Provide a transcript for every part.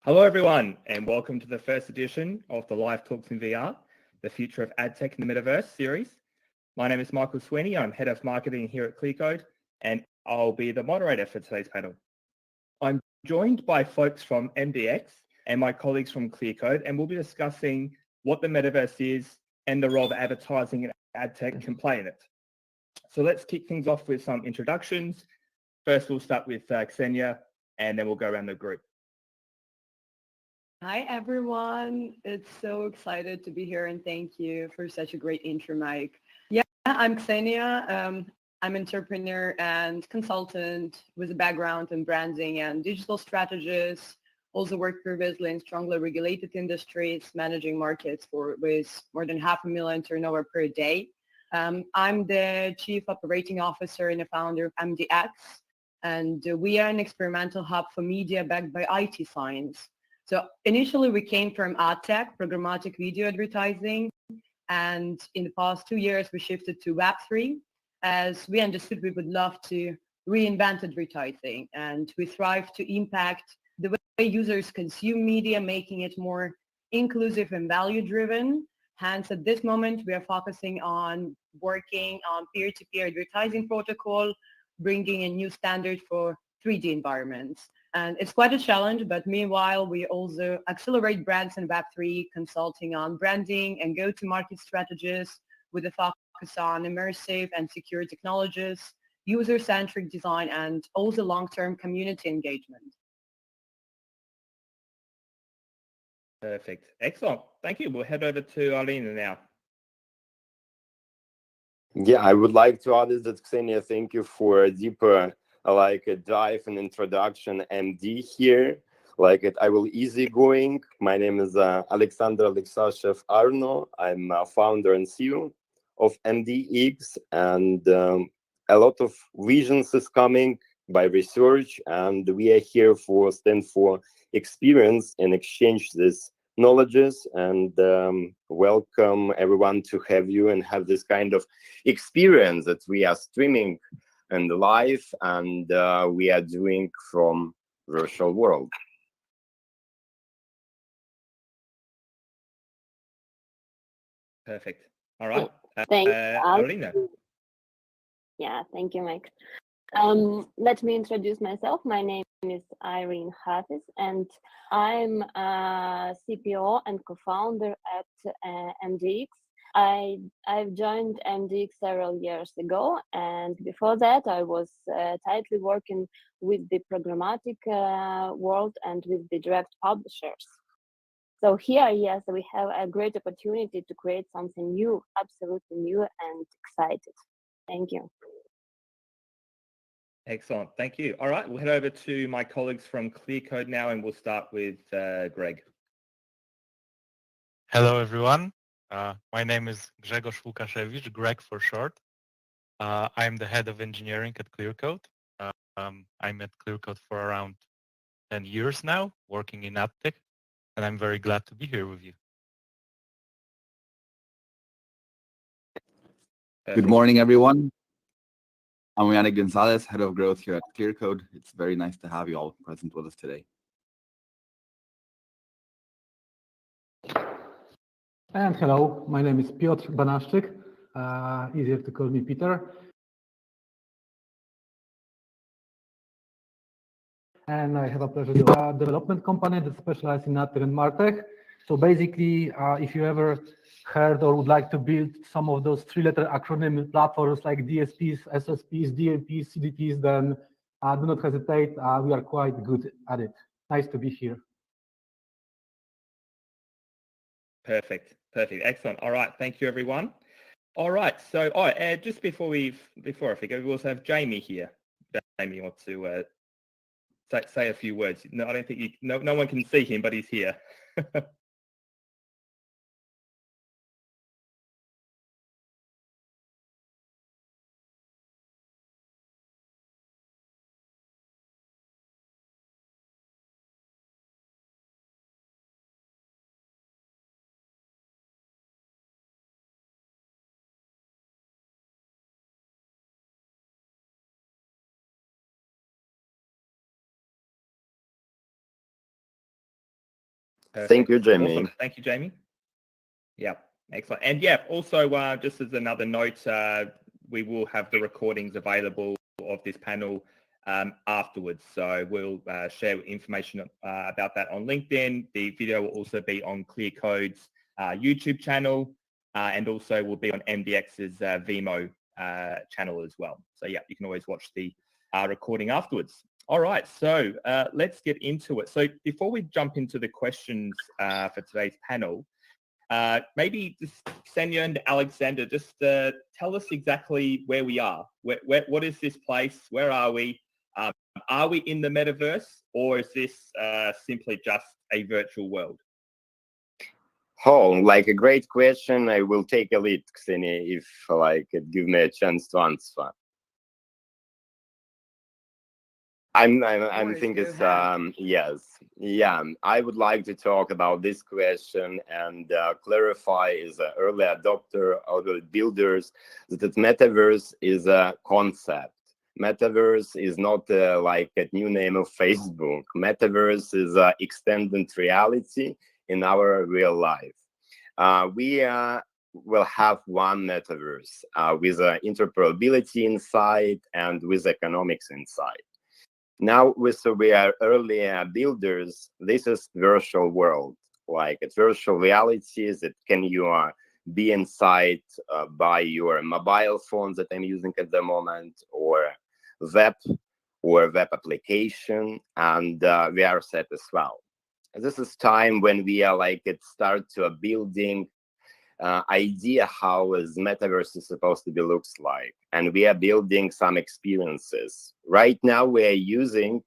Hello, everyone, and welcome to the first edition of the Live Talks in VR, the Future of AdTech and the Metaverse series. My name is Michael Sweeney. I'm Head of Marketing here at Clearcode, and I'll be the moderator for today's panel. I'm joined by folks from MDX and my colleagues from Clearcode, and we'll be discussing what the Metaverse is and the role that advertising and AdTech can play in it. So let's kick things off with some introductions. First, we'll start with Ksenia, and then we'll go around the group. Hi, everyone. It's so excited to be here, and thank you for such a great intro, Mike. Yeah, I'm Ksenia. I'm an entrepreneur and consultant with a background in branding and digital strategist. Also work previously in strongly regulated industries, managing markets with more than 500,000 turnover per day. I'm the Chief Operating Officer and the founder of MDX, and we are an experimental hub for media backed by IT science. So initially we came from AdTech, programmatic video advertising, and in the past 2 years we shifted to Web3 as we understood we would love to reinvent advertising, and we strive to impact the way users consume media, making it more inclusive and value-driven. Hence, at this moment, we are focusing on working on peer-to-peer advertising protocol, bringing a new standard for 3D environments. And it's quite a challenge, but meanwhile, we also accelerate brands in Web3, consulting on branding and go-to-market strategies with a focus on immersive and secure technologies, user-centric design, and also long-term community engagement. Perfect. Excellent. Thank you. We'll head over to Irene now. Yeah, I would like to add that, Ksenia, thank you for a deeper a dive and introduction MD here. I will easy going. My name is Aleksashev-Arno. I'm a founder and CEO of MDX, and a lot of visions is coming by research, and we are here stand for experience and exchange these knowledges, and welcome everyone to have you and have this kind of experience that we are streaming and live, and we are doing from virtual world. Perfect. All right. Thanks, Irene. Yeah, thank you, Mike. Let me introduce myself. My name is Irene Hafez, and I'm a CPO and co-founder at MDX. I've joined MDX several years ago, and before that I was tightly working with the programmatic world and with the direct publishers. So here, yes, we have a great opportunity to create something new, absolutely new and excited. Thank you. Excellent. Thank you. All right, we'll head over to my colleagues from Clearcode now, and we'll start with Greg. Hello, everyone. My name is Grzegorz Łukaszewicz, Greg for short. I'm the head of engineering at Clearcode. I'm at Clearcode for around 10 years now, working in AdTech, and I'm very glad to be here with you. Good morning, everyone. I'm Yannick Gonzalez, head of growth here at Clearcode. It's very nice to have you all present with us today. And hello, my name is Piotr Banaszczyk, easier to call me Peter. And I have a pleasure to a development company that specializes in AdTech and MarTech. So basically, if you ever heard or would like to build some of those three-letter acronym platforms like DSPs, SSPs, DMPs, CDPs, then do not hesitate. We are quite good at it. Nice to be here. Perfect. Excellent. All right. Thank you, everyone. All right. So, just before I forget, we also have Jamie here. Jamie wants to say a few words. No, I don't think no one can see him, but he's here. Thank you, Jamie. Awesome. Thank you, Jamie. Yeah, excellent. And yeah, also just as another note, we will have the recordings available of this panel afterwards. So we'll share information about that on LinkedIn. The video will also be on Clearcode's YouTube channel and also will be on MDX's Vimeo channel as well. So yeah, you can always watch the recording afterwards. All right, so let's get into it. So before we jump into the questions for today's panel, maybe just Ksenia and Alexander, just tell us exactly where we are. What is this place? Where are we? Are we in the metaverse, or is this simply just a virtual world? Oh, like a great question. I will take a lead, Ksenia, if like it give me a chance to answer. I'm thinking it's yes, yeah. I would like to talk about this question and clarify as an early adopter, early builders, that metaverse is a concept. Metaverse is not like a new name of Facebook. Metaverse is extended reality in our real life. We will have one metaverse with interoperability inside and with economics inside. Now, we are early builders. This is virtual world, like it's virtual realities that can you be inside by your mobile phone that I'm using at the moment, or web application, and VR set as well. This is time when we are like it start to building idea how is metaverse is supposed to be looks like, and we are building some experiences. Right now we are using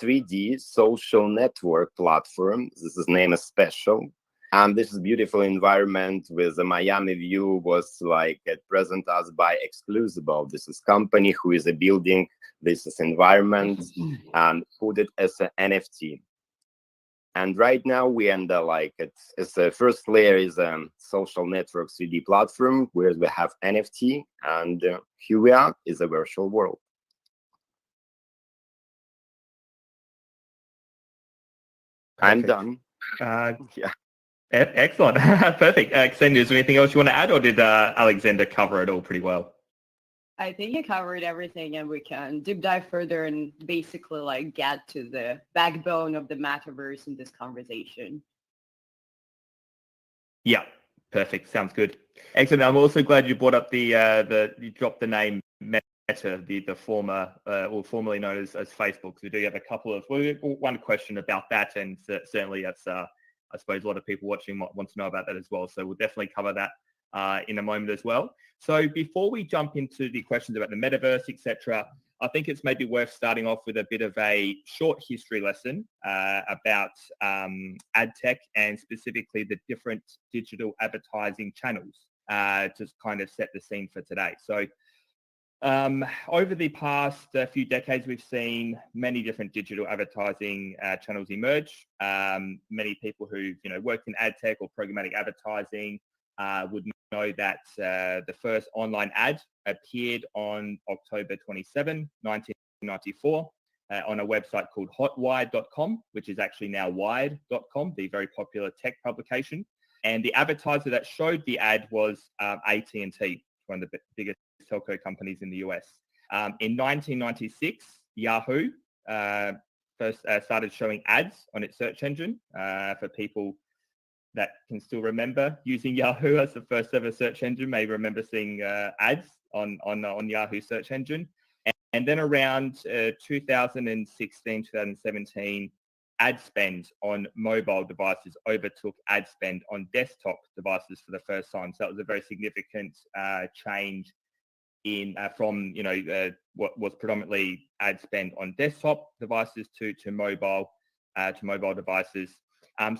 3D social network platform. This is named as Special, and this is beautiful environment with the Miami view was like it present us by Exclusible. This is company who is building this environment and put it as an NFT. And right now we end like it's the first layer is a social network 3D platform where we have NFT, and here we are is a virtual world. I'm done. Yeah. Excellent. Perfect. Ksenia, is there anything else you want to add, or did Alexander cover it all pretty well? I think you covered everything, and we can deep dive further and basically like get to the backbone of the metaverse in this conversation. Yeah, perfect. Sounds good. Excellent. I'm also glad you brought up you dropped the name Meta, the former or formerly known as Facebook. We do have a couple of one question about that, and certainly that's I suppose a lot of people watching might want to know about that as well. So we'll definitely cover that in a moment as well. So before we jump into the questions about the metaverse, etc., I think it's maybe worth starting off with a bit of a short history lesson about AdTech and specifically the different digital advertising channels to kind of set the scene for today. So over the past few decades, we've seen many different digital advertising channels emerge. Many people who worked in AdTech or programmatic advertising would know that the first online ad appeared on October 27, 1994 on a website called hotwired.com, which is actually now wired.com, the very popular tech publication. And the advertiser that showed the ad was AT&T, one of the biggest telco companies in the US. In 1996, Yahoo first started showing ads on its search engine for people that can still remember using Yahoo as the first ever search engine, may remember seeing ads on Yahoo search engine. And then around 2016, 2017, ad spend on mobile devices overtook ad spend on desktop devices for the first time. So that was a very significant change in from what was predominantly ad spend on desktop devices to mobile devices.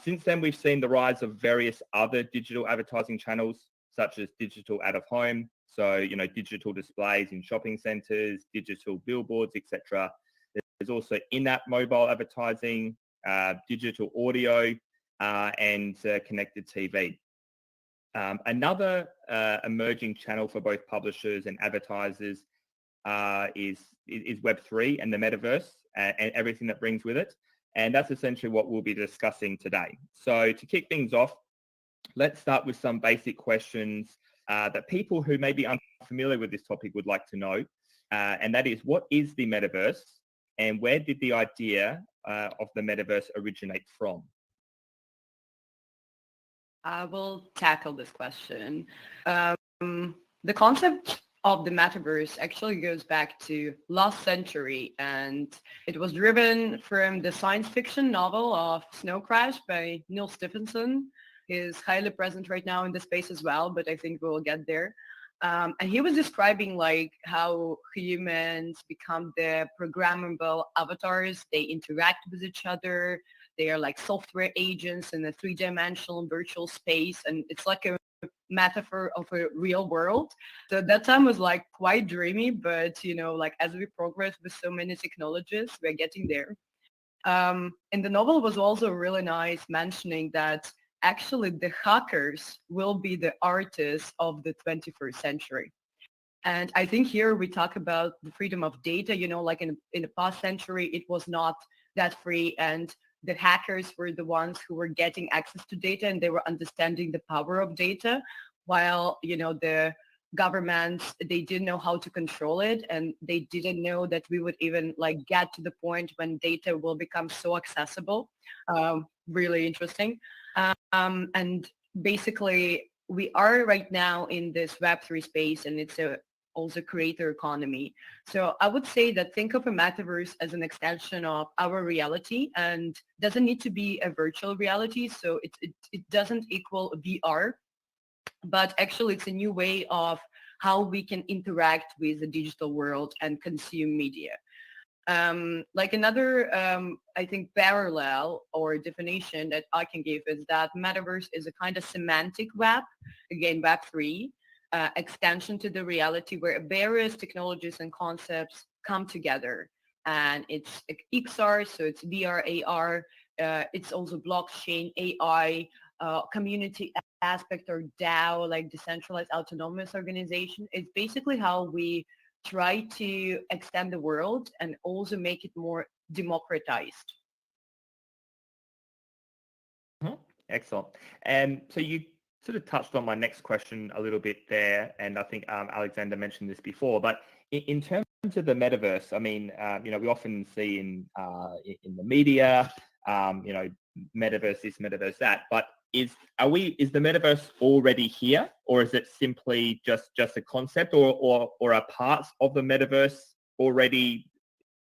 Since then, we've seen the rise of various other digital advertising channels, such as digital out of home. So, digital displays in shopping centers, digital billboards, etc. There's also in-app mobile advertising, digital audio, and connected TV. Another emerging channel for both publishers and advertisers is Web3 and the metaverse and everything that brings with it. And that's essentially what we'll be discussing today. So to kick things off, let's start with some basic questions that people who may be unfamiliar with this topic would like to know. And that is, what is the metaverse and where did the idea of the metaverse originate from? I will tackle this question. The concept of the metaverse actually goes back to last century, and it was driven from the science fiction novel of Snow Crash by Neil Stephenson. He's highly present right now in the space as well, but I think we'll get there. And he was describing like how humans become the programmable avatars. They interact with each other. They are like software agents in a three-dimensional virtual space. And it's like a metaphor of a real world. So that time was like quite dreamy, but like as we progress with so many technologies, we're getting there. And the novel was also really nice, mentioning that actually the hackers will be the artists of the 21st century. And I think here we talk about the freedom of data, like in the past century, it was not that free, and the hackers were the ones who were getting access to data and they were understanding the power of data, while, the governments, they didn't know how to control it, and they didn't know that we would even like get to the point when data will become so accessible. Really interesting. And basically, we are right now in this Web3 space, and it's also creator economy. So I would say that think of a metaverse as an extension of our reality, and doesn't need to be a virtual reality. So it doesn't equal VR, but actually it's a new way of how we can interact with the digital world and consume media. Like another, I think, parallel or definition that I can give is that metaverse is a kind of semantic web, again, Web3, extension to the reality where various technologies and concepts come together. And it's XR, so it's VR, AR, it's also blockchain, AI, community aspect, or DAO, like decentralized autonomous organization. It's basically how we try to extend the world and also make it more democratized. Excellent. And so you sort of touched on my next question a little bit there, and I think Alexander mentioned this before, but in terms of the metaverse, I mean, we often see in the media, metaverse this, metaverse that, but is the metaverse already here, or is it simply just a concept, or are parts of the metaverse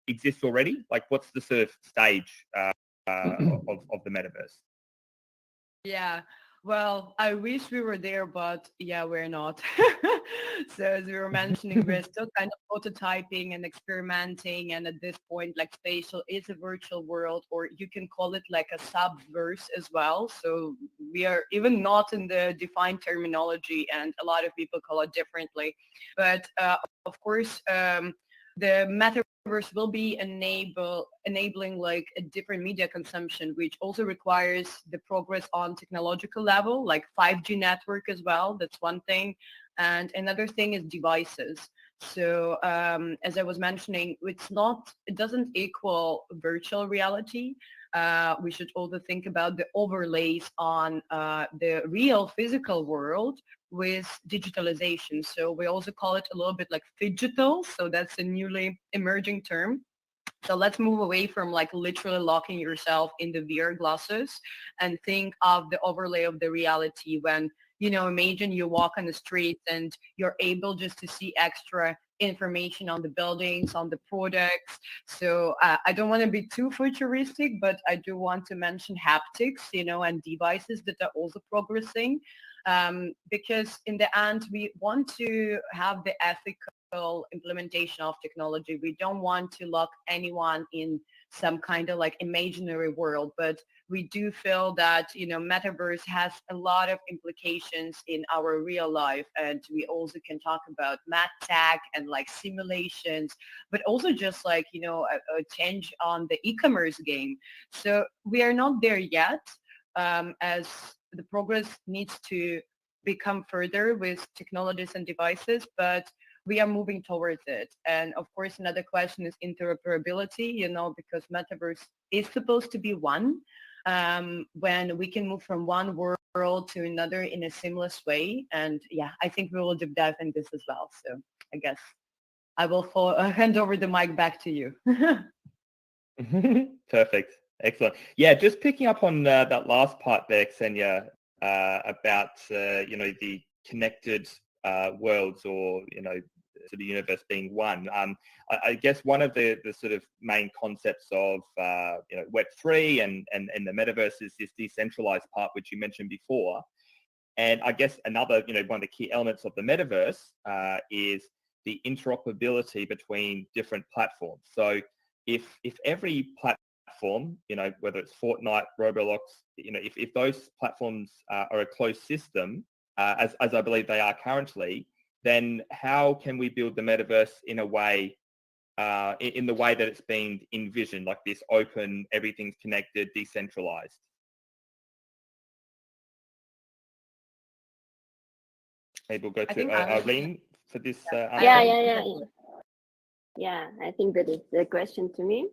exist already? Like, what's the sort of stage of the metaverse? Yeah, well, I wish we were there, but yeah, we're not. So as we were mentioning, we're still kind of prototyping and experimenting. And at this point, like spatial is a virtual world, or you can call it like a subverse as well. So we are even not in the defined terminology, and a lot of people call it differently. But of course, the metaverse will be enabling like a different media consumption, which also requires the progress on technological level, like 5G network as well. That's one thing. And another thing is devices. So as I was mentioning, it doesn't equal virtual reality. We should also think about the overlays on the real physical world with digitalization. So we also call it a little bit like phygital. So that's a newly emerging term. So let's move away from like literally locking yourself in the VR glasses and think of the overlay of the reality when, imagine you walk on the street and you're able just to see extra information on the buildings, on the products. So I don't want to be too futuristic, but I do want to mention haptics, and devices that are also progressing. Because in the end, we want to have the ethical implementation of technology. We don't want to lock anyone in some kind of like imaginary world, but we do feel that, metaverse has a lot of implications in our real life. And we also can talk about MarTech and like simulations, but also just like, a change on the e-commerce game. So we are not there yet, as the progress needs to become further with technologies and devices, but we are moving towards it. And of course, another question is interoperability, because Metaverse is supposed to be one, when we can move from one world to another in a seamless way. And yeah, I think we will deep dive in this as well. So I guess I will hand over the mic back to you. Perfect. Excellent. Yeah, just picking up on that last part there, Ksenia, about, the connected worlds, or, to the universe being one. I guess one of the sort of main concepts of, Web3 and the metaverse is this decentralized part, which you mentioned before. And I guess another, one of the key elements of the metaverse is the interoperability between different platforms. So if every platform, whether it's Fortnite, Roblox, if those platforms are a closed system, as I believe they are currently, then how can we build the metaverse in a way, in the way that it's being envisioned, like this open, everything's connected, decentralized? Maybe we'll go to Irene for this answer. Yeah, I think that is a question to me.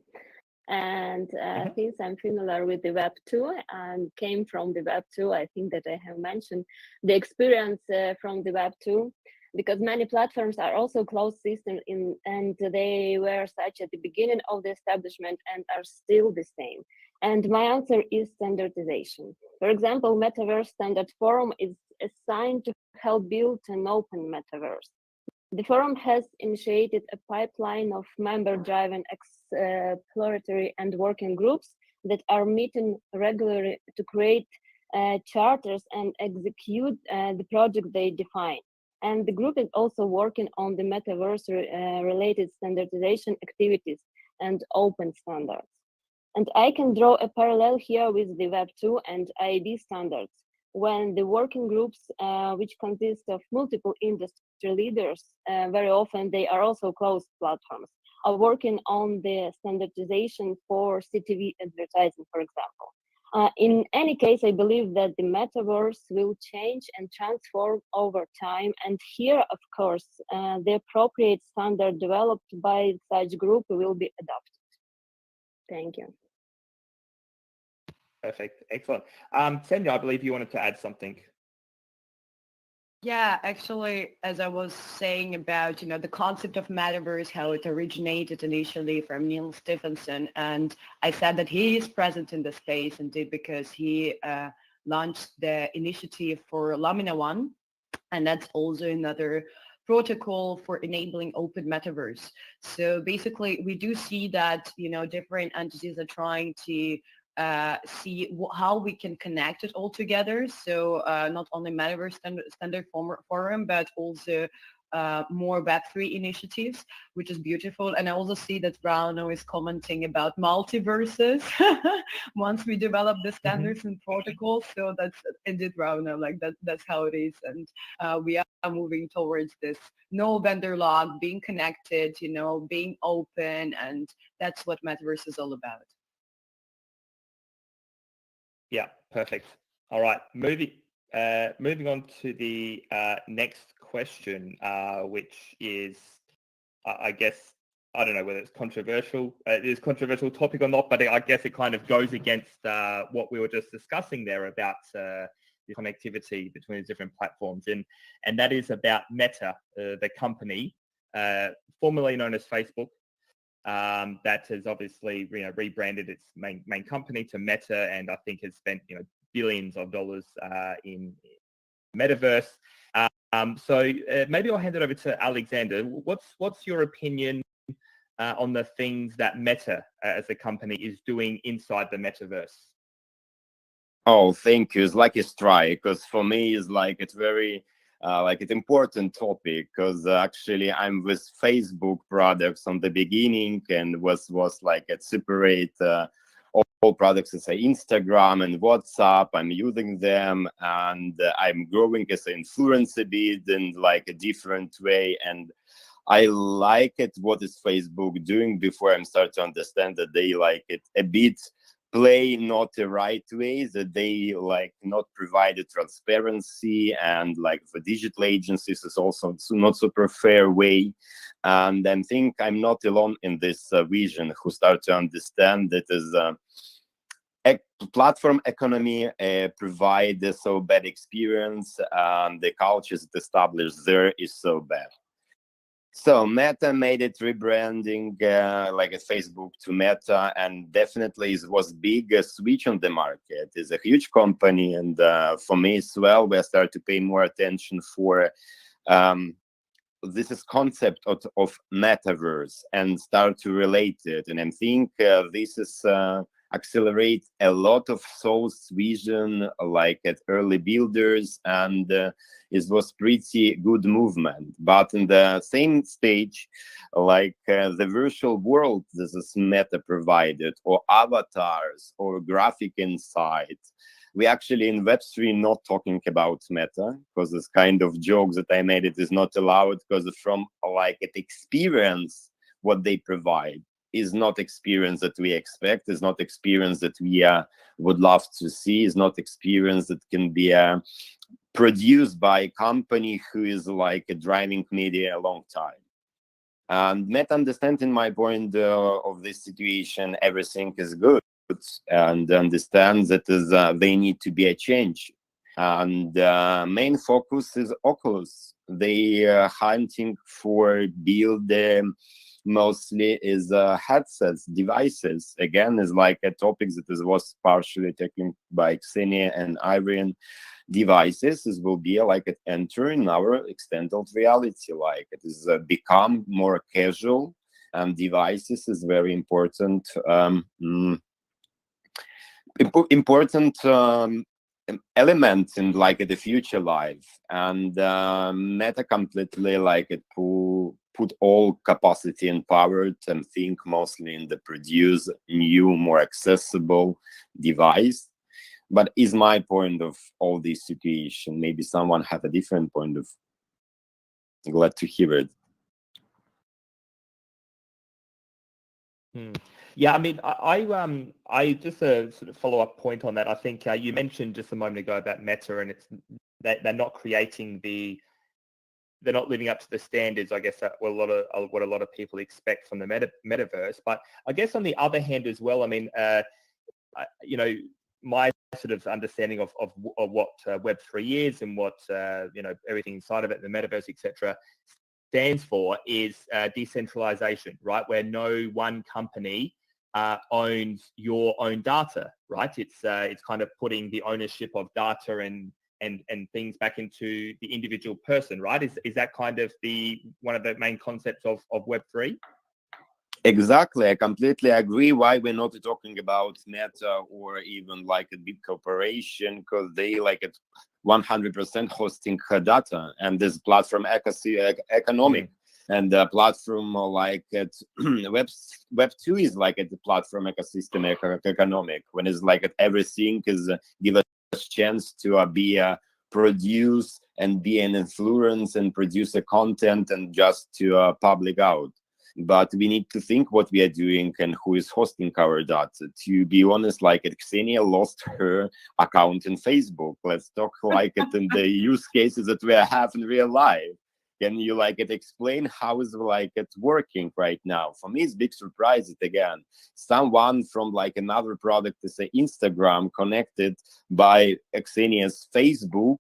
And since I'm familiar with the Web 2 and came from the Web 2, I think that I have mentioned the experience from the Web 2, because many platforms are also closed systems and they were such at the beginning of the establishment and are still the same. And my answer is standardization. For example, Metaverse Standard Forum is assigned to help build an open metaverse. The forum has initiated a pipeline of member-driven exploratory and working groups that are meeting regularly to create charters and execute the project they define. And the group is also working on the metaverse-related standardization activities and open standards. And I can draw a parallel here with the Web 2 and IAB standards, when the working groups, which consist of multiple industry leaders, very often they are also closed platforms, are working on the standardization for CTV advertising, for example. In any case, I believe that the metaverse will change and transform over time. And here, of course, the appropriate standard developed by such group will be adopted. Thank you. Perfect. Excellent. Ksenia, I believe you wanted to add something. Yeah, actually, as I was saying about, the concept of metaverse, how it originated initially from Neil Stephenson. And I said that he is present in the space indeed because he launched the initiative for Lamina One. And that's also another protocol for enabling open metaverse. So basically, we do see that, different entities are trying to see how we can connect it all together. So not only Metaverse Standard Forum, but also more Web3 initiatives, which is beautiful. And I also see that Rauno is commenting about multiverses once we develop the standards and protocols. So that's indeed Rauno, that's how it is. And we are moving towards this no vendor lock, being connected, being open, and that's what Metaverse is all about. Yeah, perfect. All right, moving on to the next question, which is, I guess, I don't know whether it's controversial. It is a controversial topic or not, but I guess it kind of goes against what we were just discussing there about the connectivity between the different platforms, and that is about Meta, the company, formerly known as Facebook. That has obviously rebranded its main company to Meta, and I think has spent billions of dollars in Metaverse. So maybe I'll hand it over to Alexander. What's your opinion on the things that Meta as a company is doing inside the Metaverse? Oh, thank you. It's like a strike, because for me it's very it's important topic, because actually I'm with Facebook products from the beginning and was like a separate all products as Instagram and WhatsApp. I'm using them and I'm growing as an influencer bit in like a different way. And I like it what is Facebook doing before I start to understand that they like it a bit play not the right way, that they like not provided transparency, and like the digital agencies is also not super fair way. And I think I'm not alone in this vision who start to understand that is platform economy provide so bad experience, and the cultures established there is so bad. So Meta made it rebranding like a Facebook to Meta, and definitely it was big switch on the market. It's a huge company, and for me as well, we start to pay more attention for this is concept of Metaverse and start to relate it. And I think this is accelerate a lot of Soul's vision like at early builders, and it was pretty good movement. But in the same stage, like the virtual world this is Meta provided, or avatars, or graphic insight, we actually in Web3 not talking about Meta, because this kind of joke that I made, it is not allowed, because from like an experience what they provide is not experience that we expect, is not experience that we would love to see, is not experience that can be produced by a company who is like driving media a long time. And Meta understanding my point of this situation, everything is good, and understands that is they need to be a change. And main focus is Oculus. They hunting for build mostly is headsets, devices. Again, is like a topic that was partially taken by Ksenia and Irene. Devices is will be like it entering our extended reality, like it is become more casual, and devices is very important important element in like the future life. And Meta completely like it put all capacity and power and think mostly in the produce new, more accessible device. But is my point of all this situation. Maybe someone have a different point of. Glad to hear it. Yeah, I mean, I just a sort of follow-up point on that. I think you mentioned just a moment ago about Meta, and it's that they're not creating they're not living up to the standards, I guess, that what a lot of people expect from the metaverse. But I guess on the other hand as well, I mean, you know, my sort of understanding of what Web3 is and what you know, everything inside of it, the metaverse, etc., stands for is decentralization, right? Where no one company owns your own data, right? It's kind of putting the ownership of data and things back into the individual person, right? Is that kind of one of the main concepts of Web3? Exactly, I completely agree. Why we're not talking about Meta or even like a big corporation, because they like it 100% hosting her data, and this platform economic. And the platform like it Web2 is like a platform ecosystem economic, when it's like everything is give us chance to be produce and be an influence and produce a content and just to public out. But we need to think what we are doing and who is hosting our data. To be honest, like Ksenia lost her account in Facebook. Let's talk like it in the use cases that we have in real life. Can you like it explain how is like it working right now? For me, it's big surprise that again, someone from like another product, to say Instagram, connected by Ksenia's Facebook,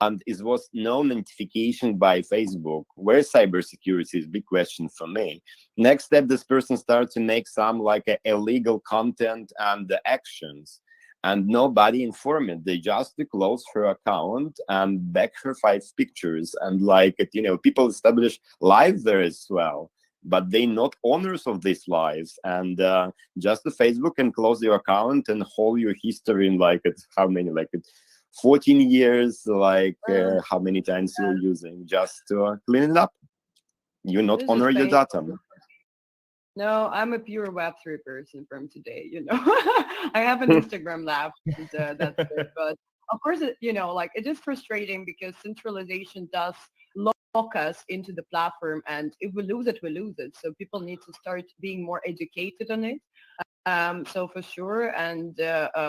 and it was no notification by Facebook. Where cybersecurity is a big question for me. Next step, this person starts to make some like illegal content and the actions, and nobody informed it. They just close her account and back her 5 pictures, and like it, you know, people establish lives there as well, but they not owners of these lives. And just the Facebook can close your account and hold your history in like it, how many, like it 14 years, like how many times you're using, just to clean it up. You not honor your data. No, I'm a pure Web3 person from today, you know. I have an Instagram lab, and, that's it. But of course, you know, like it is frustrating because centralization does lock us into the platform, and if we lose it, we lose it. So people need to start being more educated on it. So for sure, and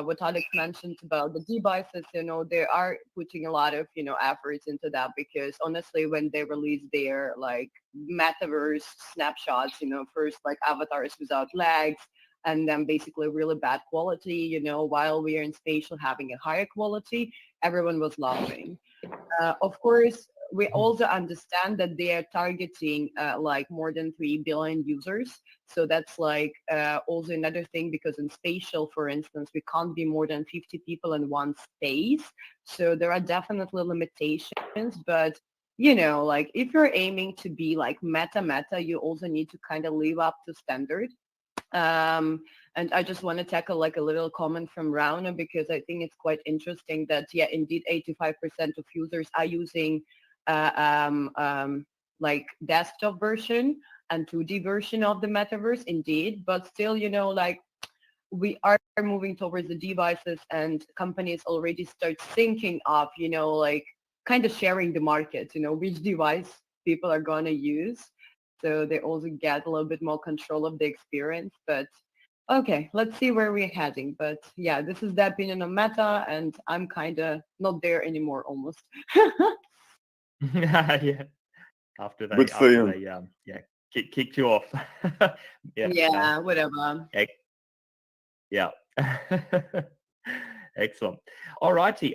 what Alex mentioned about the devices, they are putting a lot of, efforts into that, because honestly, when they release their like Metaverse snapshots, first like avatars without legs, and then basically really bad quality, while we are in spatial having a higher quality, everyone was laughing. Of course, we also understand that they are targeting like more than 3 billion users. So that's like also another thing, because in spatial, for instance, we can't be more than 50 people in one space. So there are definitely limitations, but like if you're aiming to be like meta, you also need to kind of live up to standard. And I just want to tackle like a little comment from Rauno, because I think it's quite interesting that, yeah, indeed, 85% of users are using like desktop version and 2D version of the metaverse, indeed, but still, like we are moving towards the devices, and companies already start thinking of, like kind of sharing the market, which device people are going to use. So they also get a little bit more control of the experience. But okay, let's see where we're heading. But yeah, this is the opinion of Meta, and I'm kind of not there anymore almost. Yeah. After Good for you. they kicked you off. Yeah, whatever. Yeah. Excellent. All righty.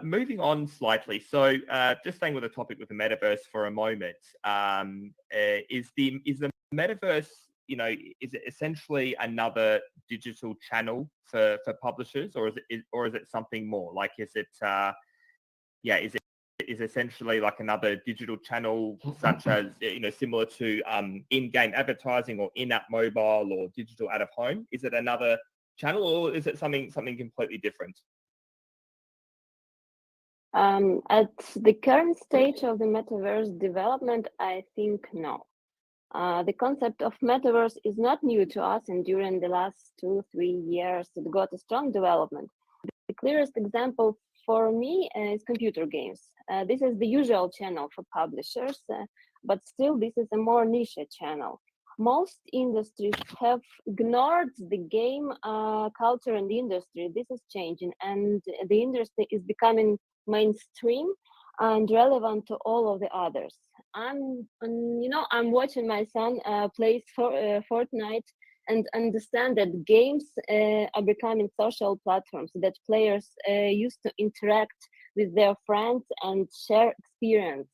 Moving on slightly. So just staying with the topic with the metaverse for a moment, is the metaverse, is it essentially another digital channel for publishers, or is it something more? Like, is it is essentially like another digital channel, such as, similar to in-game advertising or in-app mobile or digital out of home? Is it another channel, or is it something completely different? At the current stage of the metaverse development, I think no. The concept of metaverse is not new to us, and during the last 2-3 years, it got a strong development. The clearest example for me is computer games. This is the usual channel for publishers, but still this is a more niche channel. Most industries have ignored the game culture and the industry. This is changing, and the industry is becoming mainstream and relevant to all of the others. I'm watching my son play Fortnite, and understand that games are becoming social platforms that players use to interact with their friends and share experience.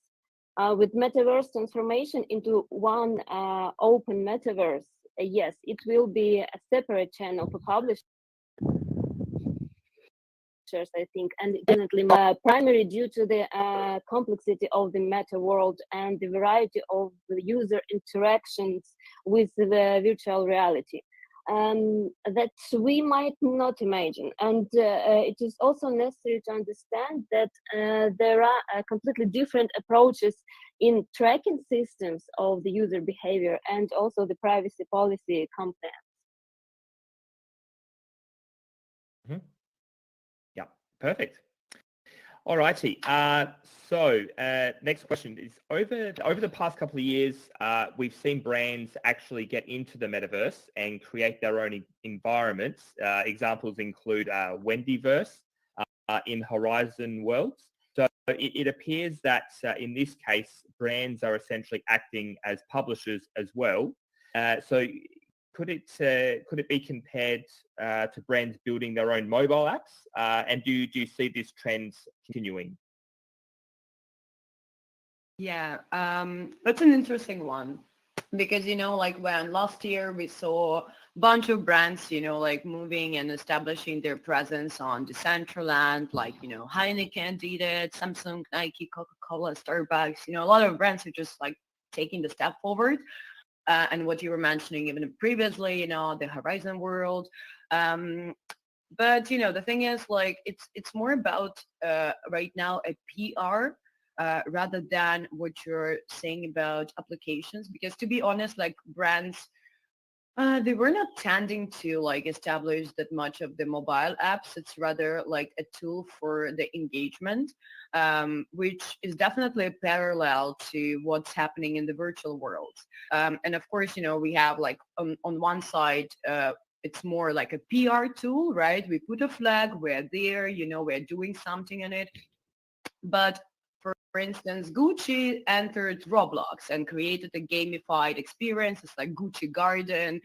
With metaverse transformation into one open metaverse, yes, it will be a separate channel for publishers, I think, and definitely primary due to the complexity of the meta world and the variety of the user interactions with the virtual reality that we might not imagine. And it is also necessary to understand that there are completely different approaches in tracking systems of the user behavior and also the privacy policy compliance. Mm-hmm. Yeah, perfect. All righty. So next question is, over the past couple of years, we've seen brands actually get into the metaverse and create their own environments. Examples include Wendyverse in Horizon Worlds. So it appears that in this case, brands are essentially acting as publishers as well. So could it be compared to brands building their own mobile apps? And do you see this trend continuing? Yeah, that's an interesting one, because, like when last year we saw a bunch of brands, like moving and establishing their presence on Decentraland, like, Heineken did it, Samsung, Nike, Coca-Cola, Starbucks, a lot of brands are just like taking the step forward. And what you were mentioning even previously, the Horizon world. But, the thing is, like, it's more about right now a PR rather than what you're saying about applications. Because to be honest, like brands They were not tending to like establish that much of the mobile apps. It's rather like a tool for the engagement, which is definitely a parallel to what's happening in the virtual world. And of course, we have like on one side, it's more like a PR tool, right? We put a flag, we're there, we're doing something in it. But for instance, Gucci entered Roblox and created a gamified experience. It's like Gucci Garden,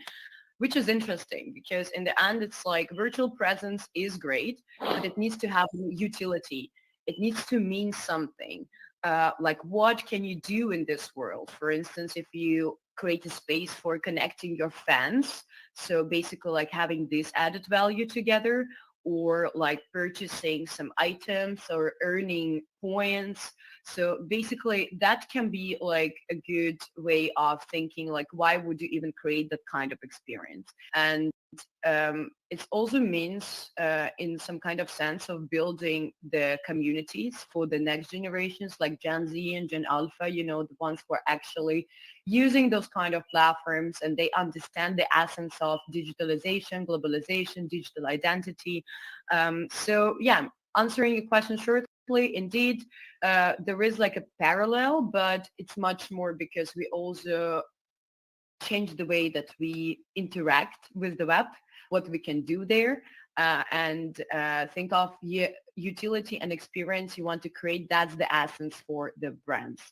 which is interesting because in the end, it's like virtual presence is great, but it needs to have utility. It needs to mean something. Like what can you do in this world? For instance, if you create a space for connecting your fans, so basically like having this added value together, or like purchasing some items or earning points. So basically that can be like a good way of thinking, like why would you even create that kind of experience? And it also means in some kind of sense of building the communities for the next generations like Gen Z and Gen Alpha, the ones who are actually using those kind of platforms and they understand the essence of digitalization, globalization, digital identity. So yeah, answering your question shortly, indeed, there is like a parallel, but it's much more because we also change the way that we interact with the web, what we can do there, and think of utility and experience you want to create. That's the essence for the brands.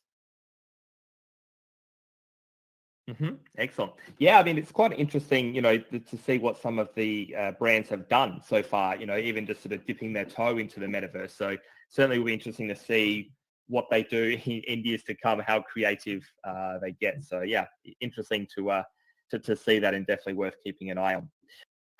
Excellent. Yeah, I mean, it's quite interesting, to see what some of the brands have done so far, even just sort of dipping their toe into the metaverse. So certainly will be interesting to see what they do in years to come, how creative they get. So yeah, interesting to see that and definitely worth keeping an eye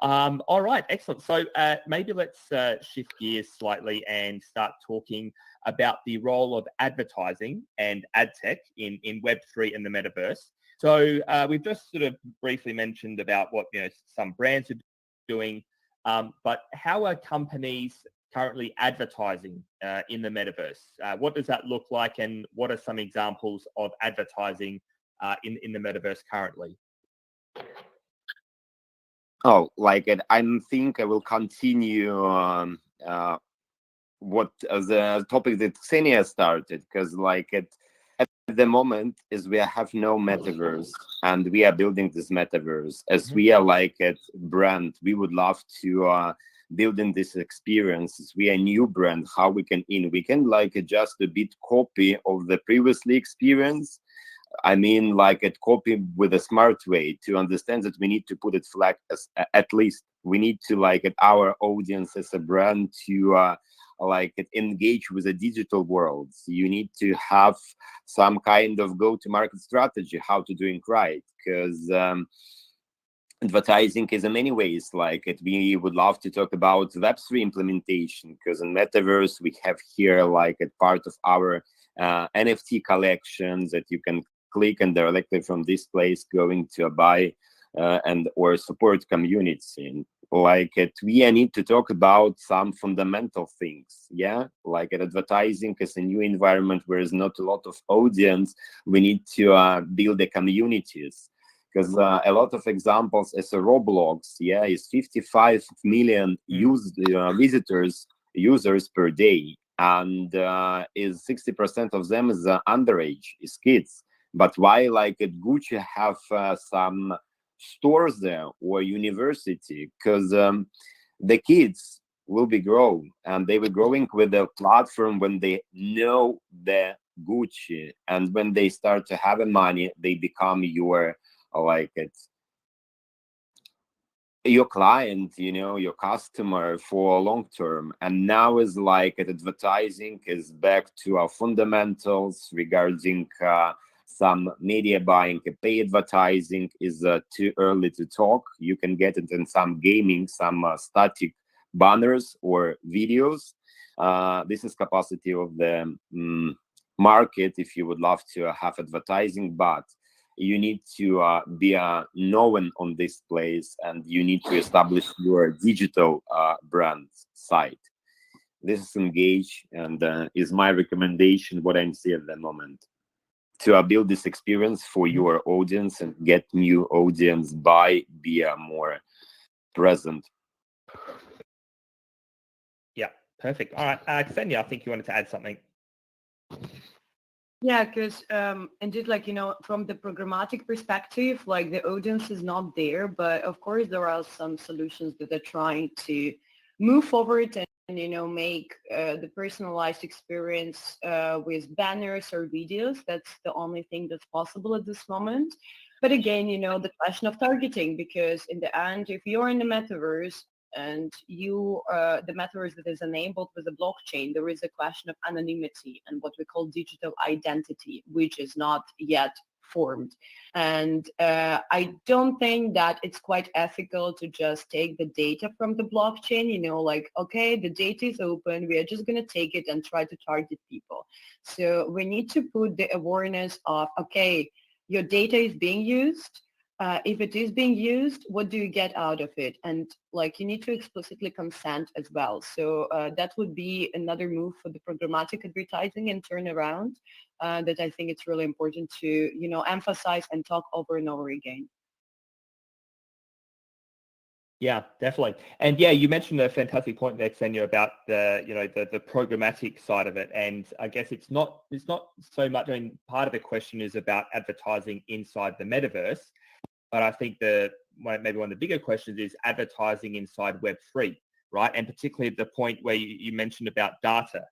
on. All right, excellent. So maybe let's shift gears slightly and start talking about the role of advertising and ad tech in Web3 and the metaverse. So we've just sort of briefly mentioned about what some brands are doing, but how are companies currently advertising in the metaverse? What does that look like, and what are some examples of advertising in the metaverse currently? Oh, like it. I think I will continue what the topic that Ksenia started, because like it. At the moment is we have no metaverse and we are building this metaverse as we are like a brand. We would love to build in this experience. We are a new brand. How we can like adjust a bit copy of the previously experience. I mean, like a copy with a smart way to understand that we need to put it flag as at least we need to like our audience as a brand to like engage with the digital world. You need to have some kind of go-to-market strategy, how to do it right, because advertising is in many ways like it. We would love to talk about Web3 implementation, because in Metaverse we have here like a part of our NFT collection that you can click and directly from this place going to a buy and or support community. Like we need to talk about some fundamental things, yeah, like advertising is a new environment where there's not a lot of audience. We need to build the communities, because a lot of examples as a Roblox, yeah, is 55 million users per day, and is 60% of them is underage, is kids. But why like at Gucci have some stores there or university? Because the kids will be grown and they were growing with the platform when they know the Gucci, and when they start to have money, they become your like your client, your customer for long term. And now is like advertising is back to our fundamentals regarding some media buying. Pay advertising is too early to talk. You can get it in some gaming, some static banners or videos. This is capacity of the market if you would love to have advertising, but you need to be known on this place, and you need to establish your digital brand site. This is engage, and is my recommendation what I'm seeing at the moment. to build this experience for your audience and get new audience by be more present. Yeah, perfect. All right, Ksenia, I think you wanted to add something. Yeah, because indeed, like, from the programmatic perspective, like the audience is not there, but of course there are some solutions that are trying to move forward and, make the personalized experience with banners or videos. That's the only thing that's possible at this moment. But again, the question of targeting, because in the end, if you're in the metaverse, and the metaverse that is enabled with the blockchain, there is a question of anonymity and what we call digital identity, which is not yet formed. And I don't think that it's quite ethical to just take the data from the blockchain, like, okay, the data is open, we are just going to take it and try to target people. So we need to put the awareness of, okay, your data is being used. If it is being used, what do you get out of it? And like, you need to explicitly consent as well. So that would be another move for the programmatic advertising and turnaround that I think it's really important to, emphasize and talk over and over again. Yeah, definitely. And yeah, you mentioned a fantastic point there, Ksenia, about the programmatic side of it. And I guess it's not so much, part of the question is about advertising inside the metaverse. But I think maybe one of the bigger questions is advertising inside Web3, right? And particularly the point where you mentioned about data.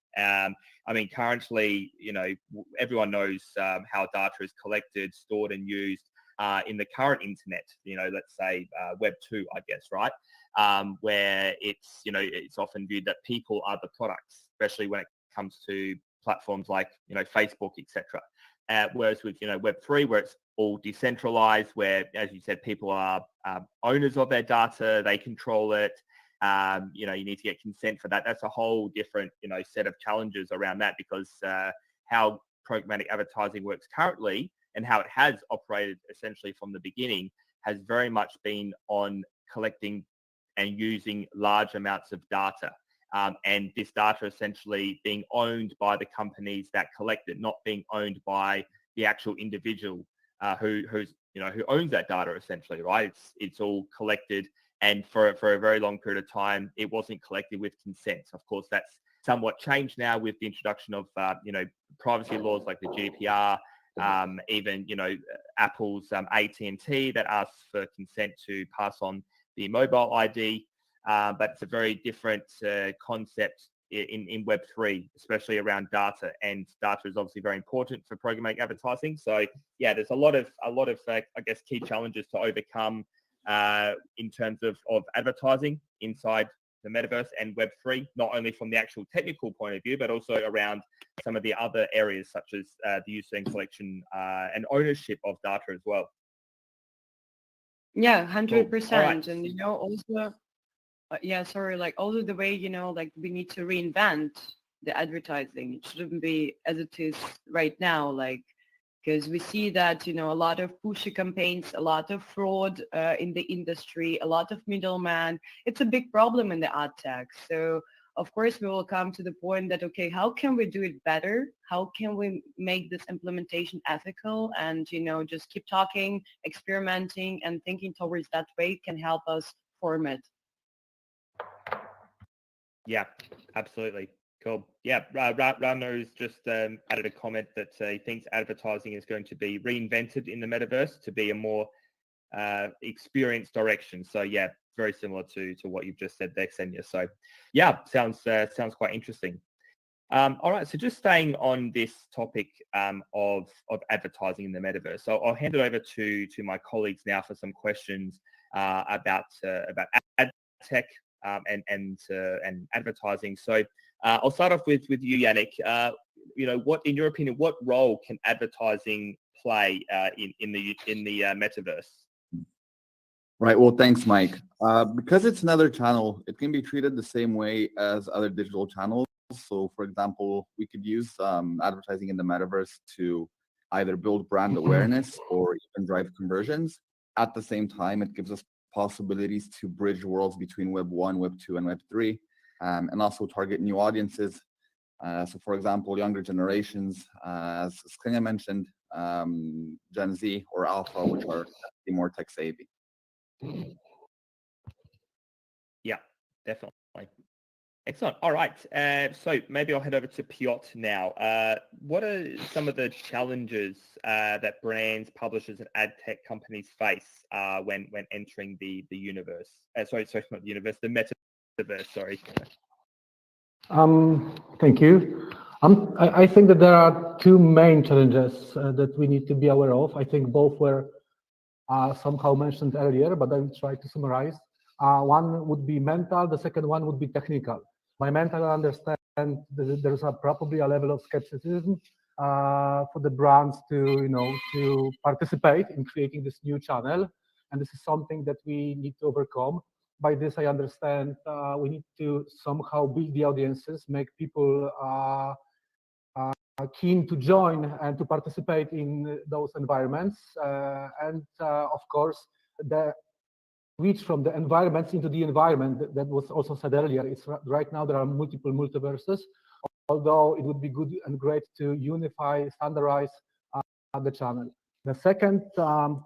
Currently, everyone knows how data is collected, stored and used in the current internet, let's say Web 2, I guess, right? Where it's often viewed that people are the products, especially when it comes to platforms like, Facebook, etc. Whereas with, Web3, where it's all decentralized, where, as you said, people are owners of their data, they control it. You need to get consent for that. That's a whole different, set of challenges around that, because how programmatic advertising works currently and how it has operated essentially from the beginning has very much been on collecting and using large amounts of data. And this data essentially being owned by the companies that collect it, not being owned by the actual individual who owns that data essentially, right? It's all collected, and for a very long period of time, it wasn't collected with consent. Of course, that's somewhat changed now with the introduction of privacy laws like the GDPR, even Apple's AT&T that asks for consent to pass on the mobile ID. But it's a very different concept in Web3, especially around data, and data is obviously very important for programmatic advertising. So yeah, there's a lot of I guess key challenges to overcome in terms of advertising inside the metaverse and Web3, not only from the actual technical point of view, but also around some of the other areas such as the use and collection and ownership of data as well. Yeah, 100%. Cool. Right. And also, also the way, like we need to reinvent the advertising. It shouldn't be as it is right now, like, because we see that, a lot of pushy campaigns, a lot of fraud in the industry, a lot of middlemen. It's a big problem in the ad tech. So of course we will come to the point that, okay, how can we do it better? How can we make this implementation ethical? And, just keep talking, experimenting, and thinking towards that way can help us form it. Yeah, absolutely. Cool. Yeah, Rano's just added a comment that he thinks advertising is going to be reinvented in the metaverse to be a more experienced direction. So yeah, very similar to what you've just said there, Ksenia. So yeah, sounds quite interesting. All right, so just staying on this topic of advertising in the metaverse. So I'll hand it over to my colleagues now for some questions about AdTech and advertising. So I'll start off with you, Yannick. What, in your opinion, what role can advertising play in the metaverse? Right. Well, thanks, Mike. Because it's another channel, it can be treated the same way as other digital channels. So, for example, we could use advertising in the metaverse to either build brand awareness or even drive conversions. At the same time, it gives us possibilities to bridge worlds between Web 1, Web 2, and Web 3, and also target new audiences. So, for example, younger generations, as Ksenia mentioned, Gen Z or Alpha, which are more tech savvy. Yeah, definitely. Excellent. All right. So maybe I'll head over to Piotr now. What are some of the challenges that brands, publishers, and ad tech companies face when entering the universe? Sorry, not the universe, the metaverse. Sorry. Thank you. I think that there are two main challenges that we need to be aware of. I think both were somehow mentioned earlier, but I will try to summarize. One would be mental, the second one would be technical. By mental, I understand there's probably a level of skepticism for the brands to participate in creating this new channel, and this is something that we need to overcome. By this, I understand we need to somehow build the audiences, make people keen to join and to participate in those environments, and of course, the switch from the environments into the environment that was also said earlier. It's right now there are multiple multiverses, although it would be good and great to unify, standardize the channel. The second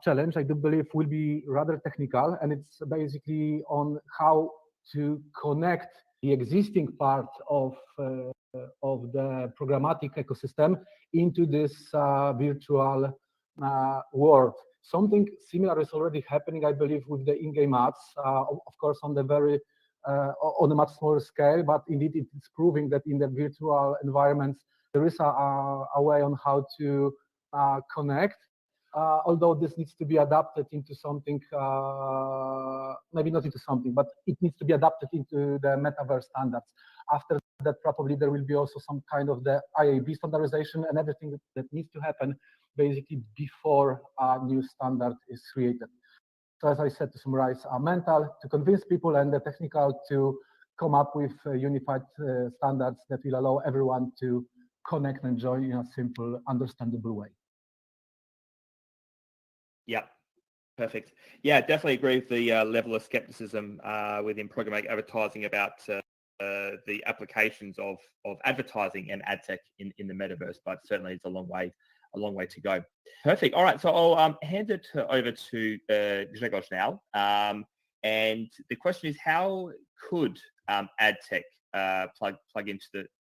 challenge, I do believe, will be rather technical, and it's basically on how to connect the existing part of the programmatic ecosystem into this virtual world. Something similar is already happening, I believe, with the in-game ads, of course, on a much smaller scale, but indeed it's proving that in the virtual environments, there is a way on how to connect, although this needs to be adapted into something, maybe not into something, but it needs to be adapted into the metaverse standards. After that, probably there will be also some kind of the IAB standardization and everything that needs to happen basically before a new standard is created. So as I said, to summarize, mental to convince people and the technical to come up with unified standards that will allow everyone to connect and join in a simple, understandable way. Yeah, perfect. Yeah, definitely agree with the level of skepticism within programmatic advertising about the applications of advertising and ad tech in the metaverse, but certainly it's a long way to go. Perfect. All right, so I'll hand it over to Grzegorz now. And the question is, how could ad tech plug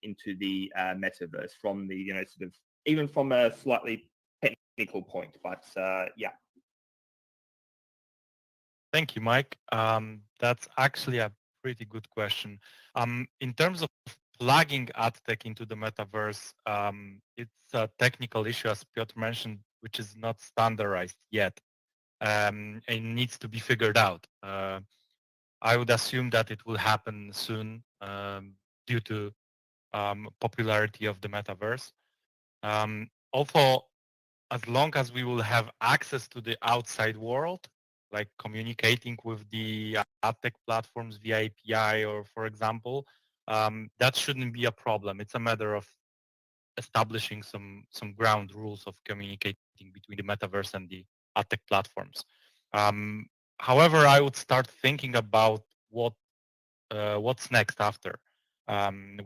into the metaverse from the sort of even from a slightly technical point? But yeah. Thank you, Mike. That's actually a pretty good question. In terms of plugging AdTech into the metaverse, it's a technical issue, as Piotr mentioned, which is not standardized yet, and needs to be figured out. I would assume that it will happen soon due to popularity of the metaverse. Also, as long as we will have access to the outside world, like communicating with the AdTech platforms via API or, for example, that shouldn't be a problem. It's a matter of establishing some ground rules of communicating between the metaverse and the AdTech platforms. However, I would start thinking about what's next after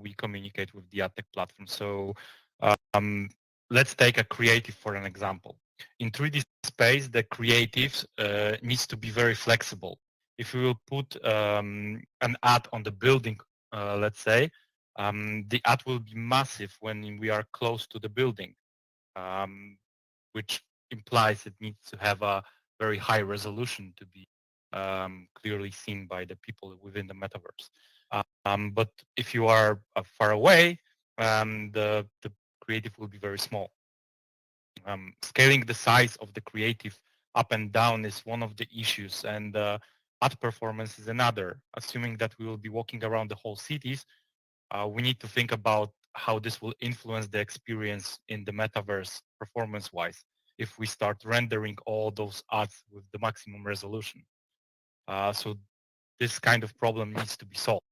we communicate with the AdTech platform. So let's take a creative for an example. In 3D space, the creative needs to be very flexible. If we will put an ad on the building, let's say, the ad will be massive when we are close to the building, which implies it needs to have a very high resolution to be clearly seen by the people within the metaverse. But if you are far away, the creative will be very small. Scaling the size of the creative up and down is one of the issues, and ad performance is another. Assuming that we will be walking around the whole cities, we need to think about how this will influence the experience in the metaverse performance-wise if we start rendering all those ads with the maximum resolution. So this kind of problem needs to be solved.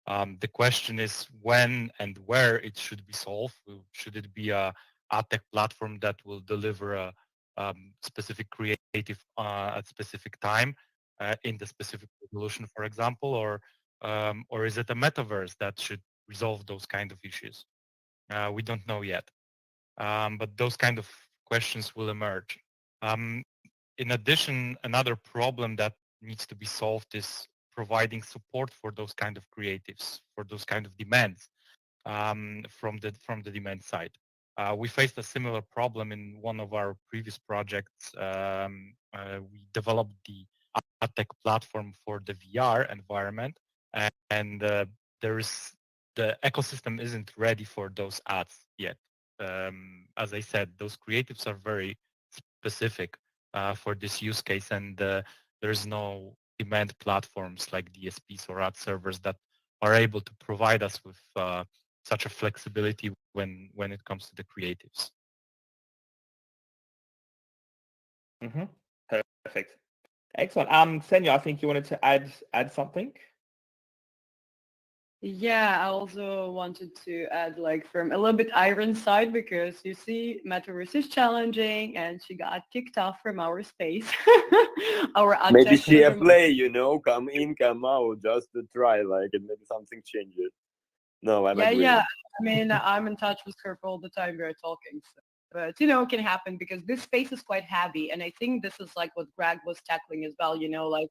The question is when and where it should be solved. Should it be a AdTech platform that will deliver a specific creative at specific time in the specific resolution, for example, or is it a metaverse that should resolve those kind of issues? We don't know yet. But those kind of questions will emerge. In addition, another problem that needs to be solved is providing support for those kind of creatives, for those kind of demands from the demand side. We faced a similar problem in one of our previous projects. We developed the AdTech platform for the VR environment, and the ecosystem isn't ready for those ads yet. As I said, those creatives are very specific for this use case, and there's no demand platforms like DSPs or ad servers that are able to provide us with such a flexibility when it comes to the creatives. Perfect. Excellent. Ksenia, I think you wanted to add something. Yeah, I also wanted to add like from a little bit Irene's side, because you see Metaverse is challenging and she got kicked off from our space. Our Maybe she a AdTech play, you know, come in, come out, just to try, like, and maybe something changes. No, I'm agreeing. Yeah. I mean, I'm in touch with her all the time. We're talking. So. But, you know, it can happen because this space is quite heavy. And I think this is like what Greg was tackling as well, you know, like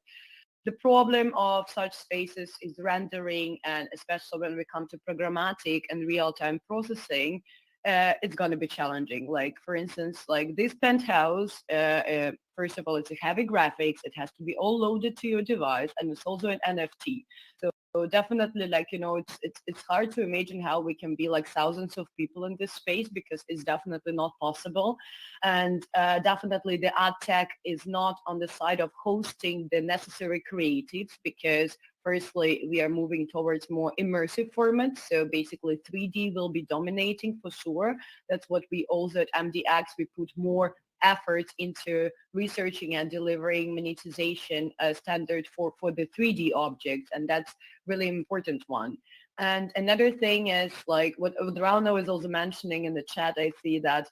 the problem of such spaces is rendering, and especially when we come to programmatic and real-time processing, it's going to be challenging. Like, for instance, like this penthouse, first of all, it's a heavy graphics. It has to be all loaded to your device, and it's also an NFT. So definitely, like, you know, it's hard to imagine how we can be like thousands of people in this space, because it's definitely not possible. And definitely the ad tech is not on the side of hosting the necessary creatives, because firstly, we are moving towards more immersive formats. So basically 3D will be dominating for sure. That's what we also at MDX, we put more efforts into researching and delivering monetization standard for the 3D objects. And that's really important one. And another thing is like what Rauno is also mentioning in the chat, I see that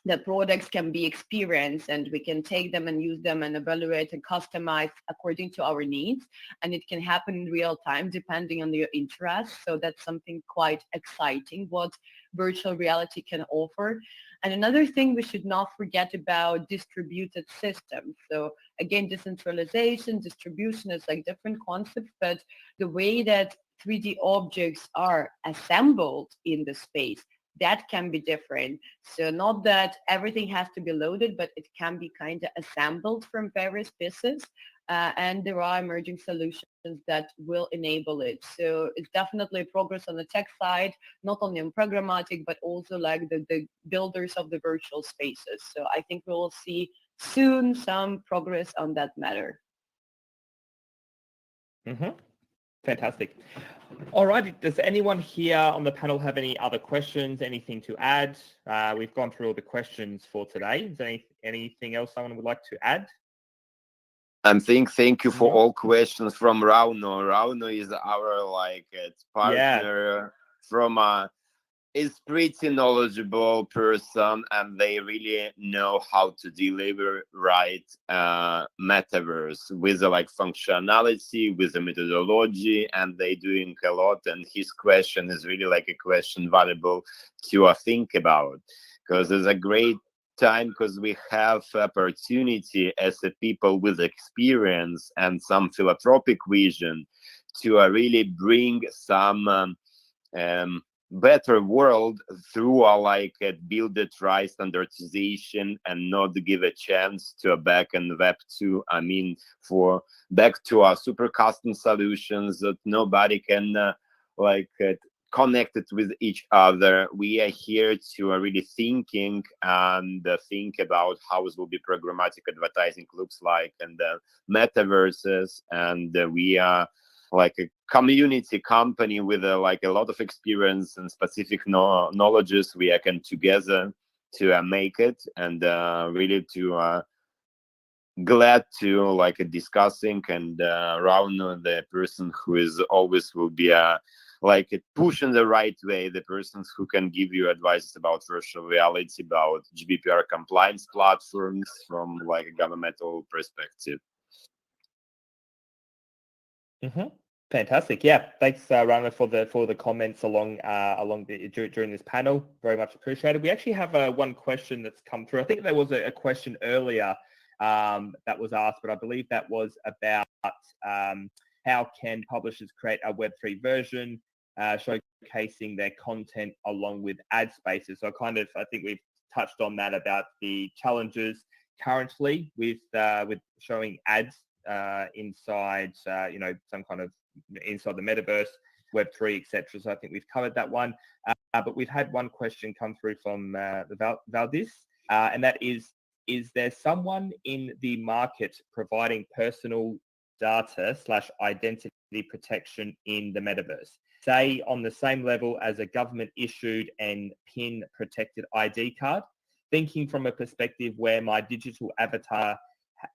the products can be experienced and we can take them and use them and evaluate and customize according to our needs. And it can happen in real time depending on your interests. So that's something quite exciting what virtual reality can offer. And another thing we should not forget about distributed systems. So again, decentralization, distribution is like different concepts, but the way that 3D objects are assembled in the space, that can be different. So not that everything has to be loaded, but it can be kind of assembled from various pieces. And there are emerging solutions that will enable it. So it's definitely progress on the tech side, not only on programmatic, but also like the builders of the virtual spaces. So I think we will see soon some progress on that matter. Fantastic. All right. Does anyone here on the panel have any other questions, anything to add? We've gone through all the questions for today. Is there anything else someone would like to add? Thank you for all questions from Rauno. Rauno is our partner from is pretty knowledgeable person, and they really know how to deliver right metaverse with the functionality, with the methodology, and they doing a lot. And his question is really like a question valuable to think about, because it's a great time, because we have opportunity as a people with experience and some philanthropic vision to really bring some better world through build it right standardization, and not give a chance to a back and web 2. I mean, for back to our super custom solutions that nobody can connected with each other. We are here to really thinking and think about how it will be programmatic advertising looks like, and metaverses, and we are like a community company with a lot of experience and specific knowledges. We can together to make it, and really to glad to discussing, and Rauno, the person who is always will be push in the right way, the persons who can give you advice about virtual reality, about GDPR compliance platforms from a governmental perspective. Fantastic. Yeah, thanks, Rana, for the comments during this panel. Very much appreciated. We actually have one question that's come through. I think there was a question earlier that was asked, but I believe that was about how can publishers create a Web3 version showcasing their content along with ad spaces. So I think we've touched on that about the challenges currently with showing ads inside some kind of inside the metaverse, Web3, etc. So I think we've covered that one. But we've had one question come through from Valdis, and that is there someone in the market providing personal data / identity protection in the metaverse, say on the same level as a government issued and PIN protected ID card? Thinking from a perspective where my digital avatar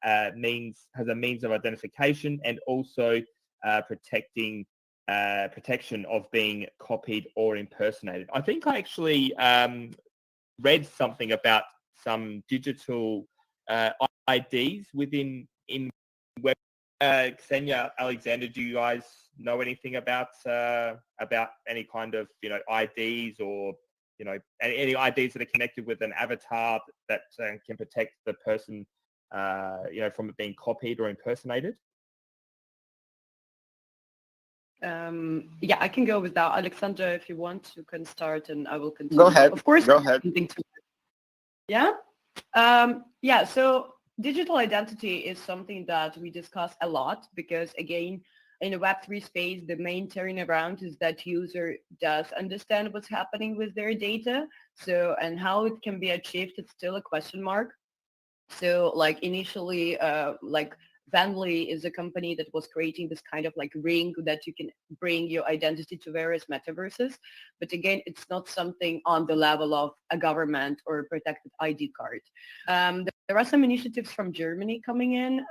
has a means of identification and also protection of being copied or impersonated. I think I actually read something about some digital IDs in web. Ksenia, Alexander, do you guys know anything about any kind of IDs or any IDs that are connected with an avatar that can protect the person from it being copied or impersonated? Yeah, I can go with that. Alexander, if you want, you can start and I will continue. Go ahead. Of course. Go ahead. Yeah? Yeah, so digital identity is something that we discuss a lot because, again, in the Web3 space, the main turnaround is that user does understand what's happening with their data. So, and how it can be achieved, it's still a question mark. So, like initially, Vanly is a company that was creating this kind of like ring that you can bring your identity to various metaverses. But again, it's not something on the level of a government or a protected ID card. There are some initiatives from Germany coming in.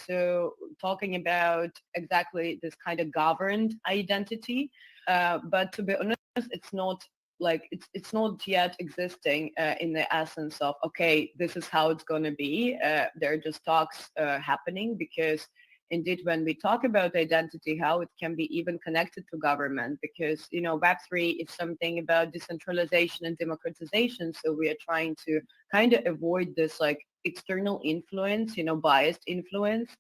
So talking about exactly this kind of governed identity. But to be honest, it's not it's not yet existing in the essence of, okay, this is how it's going to be. There are just talks happening because indeed when we talk about identity, how it can be even connected to government, because, Web3 is something about decentralization and democratization. So we are trying to kind of avoid this like external influence, biased influence.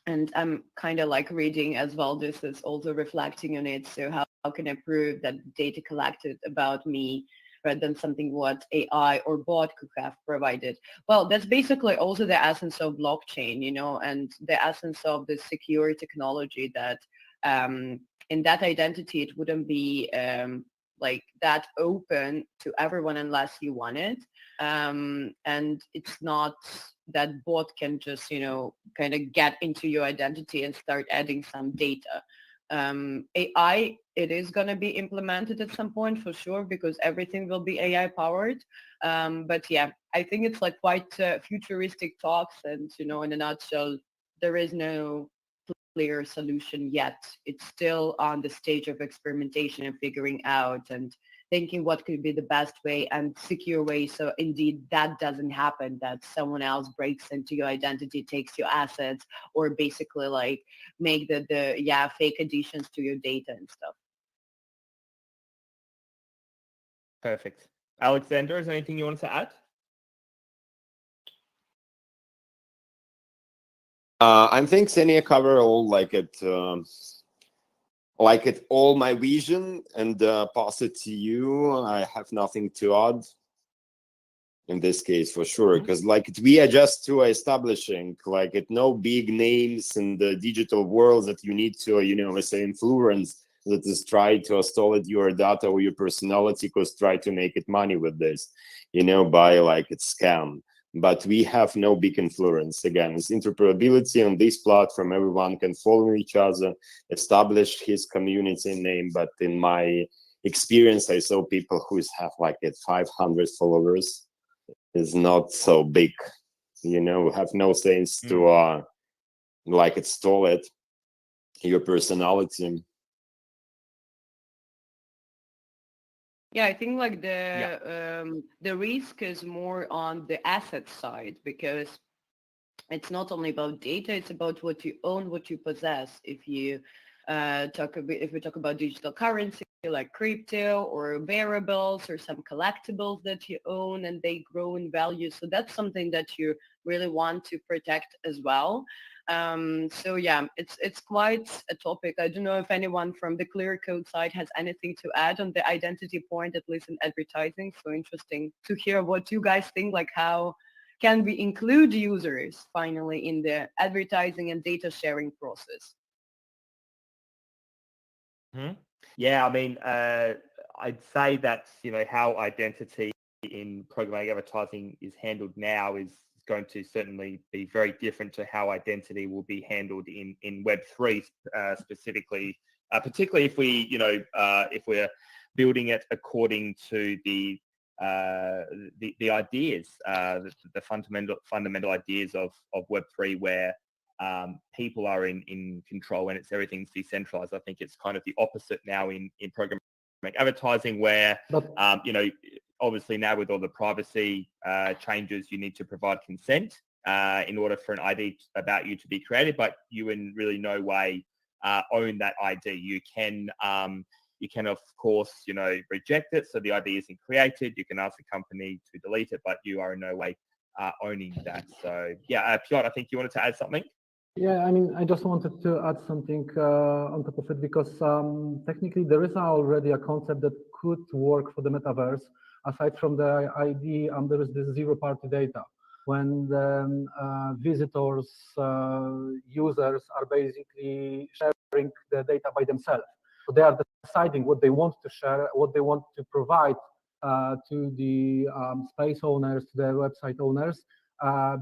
And I'm kind of like reading as well, this is also reflecting on it. So how can I prove that data collected about me rather than something what AI or bot could have provided? Well, that's basically also the essence of blockchain, and the essence of the secure technology that in that identity, it wouldn't be like that open to everyone unless you want it. And it's not that bot can just, kind of get into your identity and start adding some data. AI, it is going to be implemented at some point for sure, because everything will be AI powered. But yeah, I think it's like quite futuristic talks. And, in a nutshell, there is no clear solution yet. It's still on the stage of experimentation and figuring out and thinking what could be the best way and secure way. So indeed that doesn't happen, that someone else breaks into your identity, takes your assets, or basically like make the fake additions to your data and stuff. Perfect. Alexander, is there anything you want to add? I think Ksenia covered all all my vision, and pass it to you. I have nothing to add in this case for sure, because we are just establishing no big names in the digital world that you need to let's say influence that is try to steal your data or your personality, because try to make it money with this by it's scam. But we have no big influence. Again, it's interoperability on this platform. Everyone can follow each other, establish his community name. But in my experience, I saw people who have 500 followers. Is not so big, have no sense to install it, your personality. Yeah, I think the risk is more on the asset side, because it's not only about data, it's about what you own, what you possess. If you if we talk about digital currency like crypto or wearables or some collectibles that you own and they grow in value. So that's something that you really want to protect as well. So yeah, it's quite a topic. I don't know if anyone from the Clearcode side has anything to add on the identity point, at least in advertising. So interesting to hear what you guys think, like how can we include users finally in the advertising and data sharing process? Yeah, I mean, I'd say that, how identity in programmatic advertising is handled now is going to certainly be very different to how identity will be handled in Web3 specifically, particularly if we, if we're building it according to the ideas, the fundamental ideas of Web3, where people are in control and everything's decentralized. I think it's kind of the opposite now in programmatic advertising, where obviously now with all the privacy changes, you need to provide consent in order for an ID about you to be created, but you in really no way own that ID. You can of course reject it, so the ID isn't created. You can ask the company to delete it, but you are in no way owning that. So yeah, Piotr, I think you wanted to add something. Yeah, I mean, I just wanted to add something on top of it, because technically there is already a concept that could work for the metaverse. Aside from the ID, there is this zero-party data. When the visitors, users are basically sharing the data by themselves. So they are deciding what they want to share, what they want to provide to the space owners, to the website owners,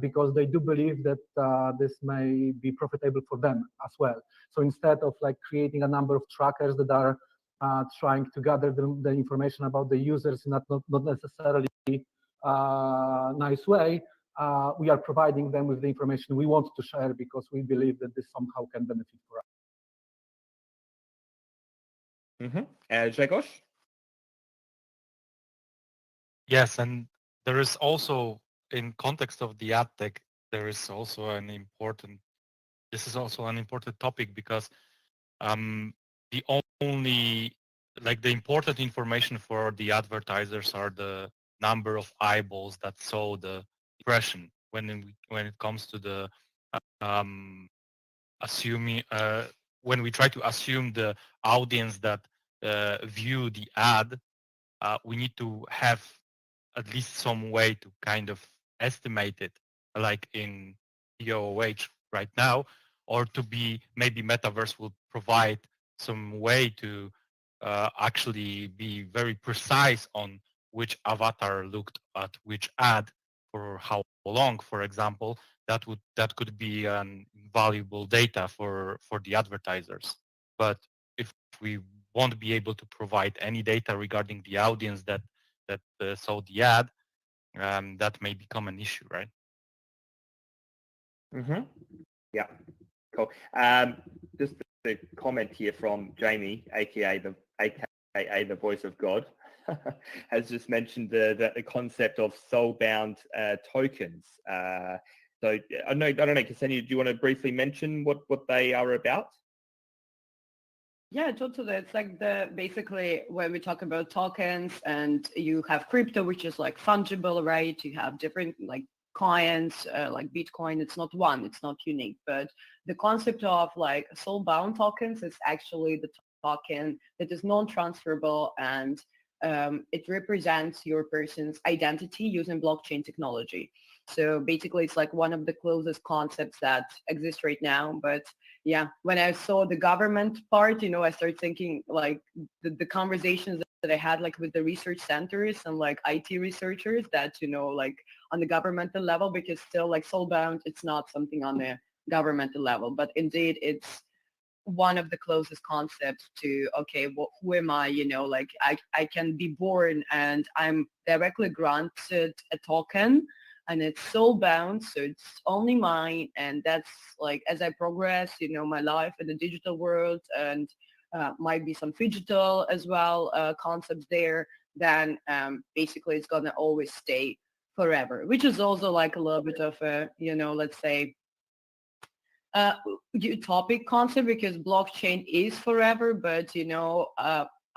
because they do believe that this may be profitable for them as well. So instead of like creating a number of trackers that are trying to gather the information about the users in not necessarily nice way, we are providing them with the information we want to share because we believe that this somehow can benefit for us. Grzegorz? Yes, and there is also, in context of the AdTech, there is also this is also an important topic, because the important information for the advertisers are the number of eyeballs that saw the impression. When it comes to the assuming, when we try to assume the audience that view the ad, we need to have at least some way to kind of estimate it, like in POH right now, or to be, maybe Metaverse will provide some way to actually be very precise on which avatar looked at which ad for how long, for example. That could be valuable data for the advertisers. But if we won't be able to provide any data regarding the audience that saw the ad, that may become an issue, right? Yeah, cool. Just a comment here from Jamie, aka the voice of God, has just mentioned the concept of soul-bound tokens. So I don't know, Ksenia, do you want to briefly mention what they are about? Yeah, totally. It's like basically when we talk about tokens, and you have crypto, which is like fungible, right? You have different like coins, like Bitcoin. It's not one, it's not unique, but the concept of like soul-bound tokens is actually the token that is non-transferable, and it represents your person's identity using blockchain technology. So basically it's like one of the closest concepts that exist right now. But yeah, when I saw the government part, I started thinking like the conversations that I had like with the research centers and like IT researchers that, like on the governmental level, because still like soul-bound, it's not something on the governmental level, but indeed it's one of the closest concepts to, okay, well, who am I? Like I can be born and I'm directly granted a token, and it's soul bound, so it's only mine. And that's like, as I progress, my life in the digital world, and might be some phygital as well concepts there, then basically it's gonna always stay forever, which is also like a little bit of a, let's say, utopic concept, because blockchain is forever, but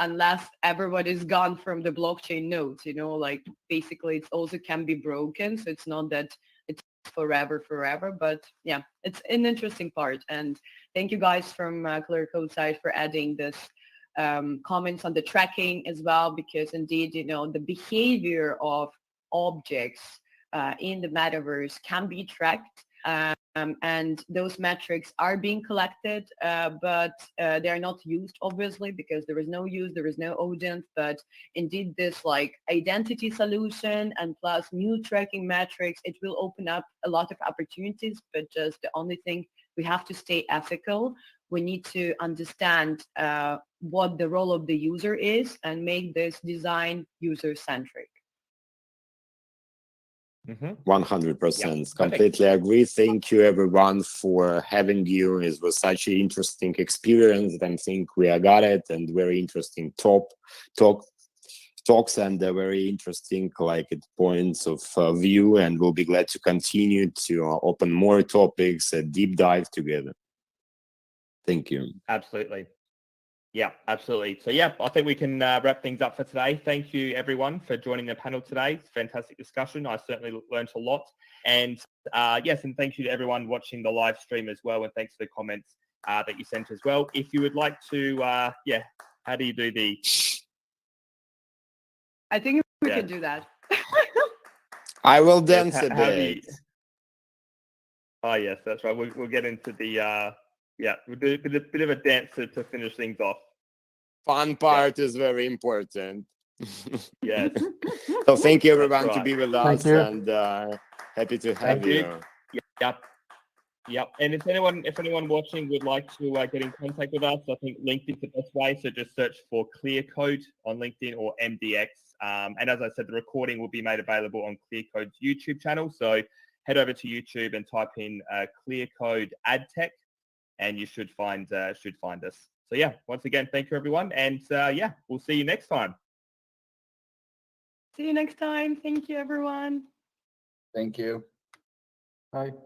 unless everybody is gone from the blockchain nodes, like basically it also can be broken. So it's not that it's forever, but yeah, it's an interesting part. And thank you guys from Clearcode side for adding this comments on the tracking as well, because indeed, the behavior of objects in the metaverse can be tracked. And those metrics are being collected, but they are not used, obviously, because there is no use, there is no audience. But indeed, this like identity solution and plus new tracking metrics, it will open up a lot of opportunities. But just the only thing, we have to stay ethical. We need to understand what the role of the user is and make this design user-centric. 100%. Completely agree. Thank you everyone for having you. It was such an interesting experience. I think we got it, and very interesting talks and very interesting points of view, and we'll be glad to continue to open more topics, a deep dive together. Thank you. Absolutely. Yeah, absolutely. So yeah, I think we can wrap things up for today. Thank you everyone for joining the panel today. It's a fantastic discussion. I certainly learned a lot. And yes, and thank you to everyone watching the live stream as well. And thanks for the comments that you sent as well. If you would like to, yeah, how do you do the... I think we can do that. I will dance a bit. Oh yes, that's right. We'll get into the... yeah, we'll do a bit of a dance to finish things off. Fun part is very important. Yes. So thank you everyone to be with us, and happy to have you. Yep. And if anyone watching would like to get in contact with us, I think LinkedIn's the best way. So just search for Clearcode on LinkedIn or MDX. And as I said, the recording will be made available on Clearcode's YouTube channel. So head over to YouTube and type in Clearcode AdTech, and you should find us. So yeah, once again, thank you everyone, and yeah, we'll see you next time. See you next time. Thank you, everyone. Thank you. Bye.